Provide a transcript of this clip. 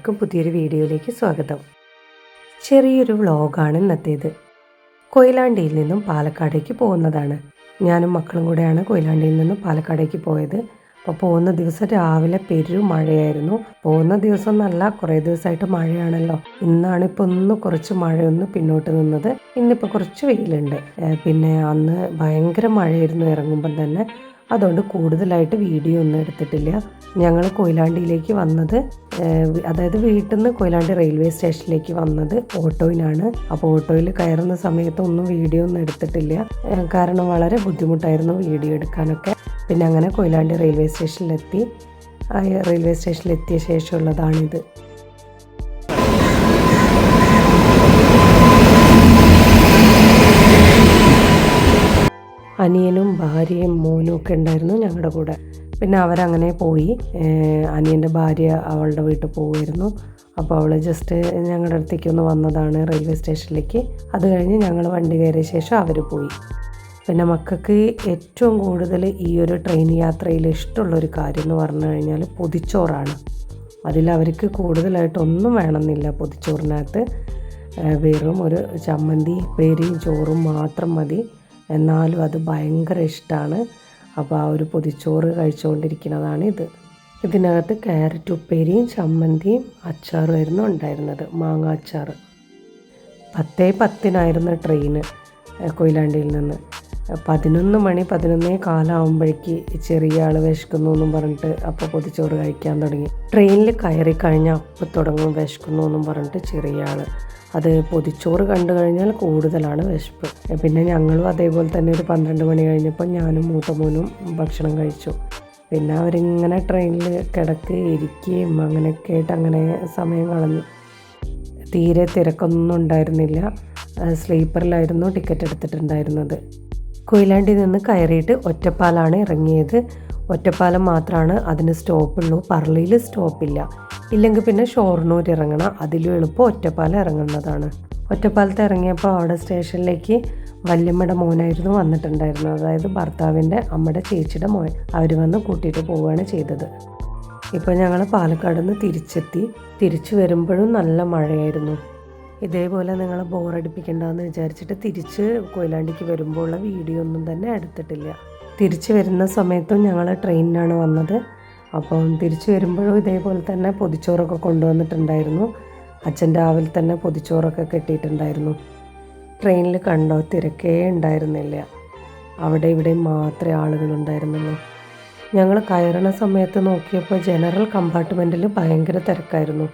എല്ലാവർക്കും പുതിയൊരു വീഡിയോയിലേക്ക് സ്വാഗതം. ചെറിയൊരു വ്ളോഗാണ് ഇന്നത്തേത്. കൊയിലാണ്ടിയിൽ നിന്നും പാലക്കാടേക്ക് പോകുന്നതാണ്. ഞാനും മക്കളും കൂടെയാണ് കൊയിലാണ്ടിയിൽ നിന്നും പാലക്കാടേക്ക് പോയത്. അപ്പോൾ പോകുന്ന ദിവസം രാവിലെ മഴയായിരുന്നു. പോകുന്ന ദിവസം നല്ല കുറേ ദിവസമായിട്ട് മഴയാണല്ലോ. ഇന്നാണ് ഇപ്പോൾ ഒന്ന് കുറച്ച് മഴയൊന്ന് പിന്നോട്ട് നിന്നത്. ഇന്നിപ്പോൾ കുറച്ച് വെയിലുണ്ട്. പിന്നെ അന്ന് ഭയങ്കര മഴയായിരുന്നു ഇറങ്ങുമ്പം തന്നെ. അതുകൊണ്ട് കൂടുതലായിട്ട് വീഡിയോ ഒന്നും എടുത്തിട്ടില്ല. ഞങ്ങൾ കൊയിലാണ്ടിയിലേക്ക് വന്നത്, അതായത് വീട്ടിൽ നിന്ന് കൊയിലാണ്ടി റെയിൽവേ സ്റ്റേഷനിലേക്ക് വന്നത് ഓട്ടോയിലാണ്. അപ്പോൾ ഓട്ടോയിൽ കയറുന്ന സമയത്ത് ഒന്നും വീഡിയോ ഒന്നും എടുത്തിട്ടില്ല. കാരണം വളരെ ബുദ്ധിമുട്ടായിരുന്നു വീഡിയോ എടുക്കാനൊക്കെ. പിന്നെ അങ്ങനെ കൊയിലാണ്ടി റെയിൽവേ സ്റ്റേഷനിലെത്തി. റെയിൽവേ സ്റ്റേഷനിലെത്തിയ ശേഷമുള്ളതാണിത്. അനിയനും ഭാര്യയും മോനും ഒക്കെ ഉണ്ടായിരുന്നു ഞങ്ങളുടെ കൂടെ. പിന്നെ അവരങ്ങനെ പോയി. അനിയൻ്റെ ഭാര്യ അവളുടെ വീട്ടിൽ പോവുമായിരുന്നു. അപ്പോൾ അവൾ ജസ്റ്റ് ഞങ്ങളുടെ അടുത്തേക്ക് ഒന്ന് വന്നതാണ് റെയിൽവേ സ്റ്റേഷനിലേക്ക്. അത് കഴിഞ്ഞ് ഞങ്ങൾ വണ്ടി കയറിയ ശേഷം അവർ പോയി. പിന്നെ മക്കൾക്ക് ഏറ്റവും കൂടുതൽ ഈ ഒരു ട്രെയിൻ യാത്രയിൽ ഇഷ്ടമുള്ളൊരു കാര്യം എന്ന് പറഞ്ഞു കഴിഞ്ഞാൽ പൊതിച്ചോറാണ്. അതിലവർക്ക് കൂടുതലായിട്ടൊന്നും വേണമെന്നില്ല. പൊതിച്ചോറിനകത്ത് വെറും ഒരു ചമ്മന്തി ഉപ്പേരിയും ചോറും മാത്രം മതി. എന്നാലും അത് ഭയങ്കര ഇഷ്ടമാണ്. അപ്പോൾ ആ ഒരു പൊതിച്ചോറ് കഴിച്ചുകൊണ്ടിരിക്കുന്നതാണ് ഇത്. ഇതിനകത്ത് ക്യാരറ്റ് ഉപ്പേരിയും ചമ്മന്തിയും അച്ചാറുമായിരുന്നു ഉണ്ടായിരുന്നത്, മാങ്ങ അച്ചാർ. 10:10 ട്രെയിന് കൊയിലാണ്ടിയിൽ നിന്ന്. 11 മണി 11:15 ചെറിയ ആൾ വിശക്കുന്നു എന്നും പറഞ്ഞിട്ട് അപ്പോൾ പൊതിച്ചോറ് കഴിക്കാൻ തുടങ്ങി. ട്രെയിനിൽ കയറി കഴിഞ്ഞാൽ അപ്പം തുടങ്ങും വിശക്കുന്നു എന്നും പറഞ്ഞിട്ട് ചെറിയ ആൾ. അത് പൊതിച്ചോറ് കണ്ടു കഴിഞ്ഞാൽ കൂടുതലാണ് വിശപ്പ്. പിന്നെ ഞങ്ങളും അതേപോലെ തന്നെ ഒരു 12 മണി കഴിഞ്ഞപ്പോൾ ഞാനും മൂത്ത മോനും ഭക്ഷണം കഴിച്ചു. പിന്നെ അവരിങ്ങനെ ട്രെയിനിൽ കിടക്കുകയും ഇരിക്കുകയും അങ്ങനെയൊക്കെ ആയിട്ട് അങ്ങനെ സമയം കളഞ്ഞു. തീരെ തിരക്കൊന്നും ഉണ്ടായിരുന്നില്ല. സ്ലീപ്പറിലായിരുന്നു ടിക്കറ്റ് എടുത്തിട്ടുണ്ടായിരുന്നത്. കൊയിലാണ്ടി നിന്ന് കയറിയിട്ട് ഒറ്റപ്പാലാണ് ഇറങ്ങിയത്. ഒറ്റപ്പാലം മാത്രമാണ് അതിന് സ്റ്റോപ്പുള്ളൂ. പറളിയിൽ സ്റ്റോപ്പില്ല. ഇല്ലെങ്കിൽ പിന്നെ ഷൊർണൂർ ഇറങ്ങണം. അതിലും എളുപ്പം ഒറ്റപ്പാലം ഇറങ്ങുന്നതാണ്. ഒറ്റപ്പാലത്ത് ഇറങ്ങിയപ്പോൾ അവിടെ സ്റ്റേഷനിലേക്ക് വല്യമ്മയുടെ മോനായിരുന്നു വന്നിട്ടുണ്ടായിരുന്നത്. അതായത് ഭർത്താവിൻ്റെ അമ്മയുടെ ചേച്ചിയുടെ മോൻ. അവർ വന്ന് കൂട്ടിയിട്ട് പോവുകയാണ് ചെയ്തത്. ഇപ്പോൾ ഞങ്ങൾ പാലക്കാട് നിന്ന് തിരിച്ചെത്തി. തിരിച്ചു വരുമ്പോഴും നല്ല മഴയായിരുന്നു. ഇതേപോലെ നിങ്ങളെ ബോറടിപ്പിക്കണ്ടെന്ന് വിചാരിച്ചിട്ട് തിരിച്ച് കൊയിലാണ്ടിക്ക് വരുമ്പോൾ ഉള്ള വീഡിയോ ഒന്നും തന്നെ എടുത്തിട്ടില്ല. തിരിച്ച് വരുന്ന സമയത്തും ഞങ്ങൾ ട്രെയിനിനാണ് വന്നത്. അപ്പം തിരിച്ചു വരുമ്പോഴും ഇതേപോലെ തന്നെ പൊതിച്ചോറൊക്കെ കൊണ്ടുവന്നിട്ടുണ്ടായിരുന്നു. അച്ഛൻ രാവിലെ തന്നെ പൊതിച്ചോറൊക്കെ കെട്ടിയിട്ടുണ്ടായിരുന്നു. ട്രെയിനിൽ കണ്ടോ, തിരക്കേ ഉണ്ടായിരുന്നില്ല. അവിടെ ഇവിടെ മാത്രമേ ആളുകളുണ്ടായിരുന്നുള്ളൂ. ഞങ്ങൾ കയറുന്ന സമയത്ത് നോക്കിയപ്പോൾ ജനറൽ കമ്പാർട്ട്മെൻറ്റിൽ ഭയങ്കര തിരക്കായിരുന്നു.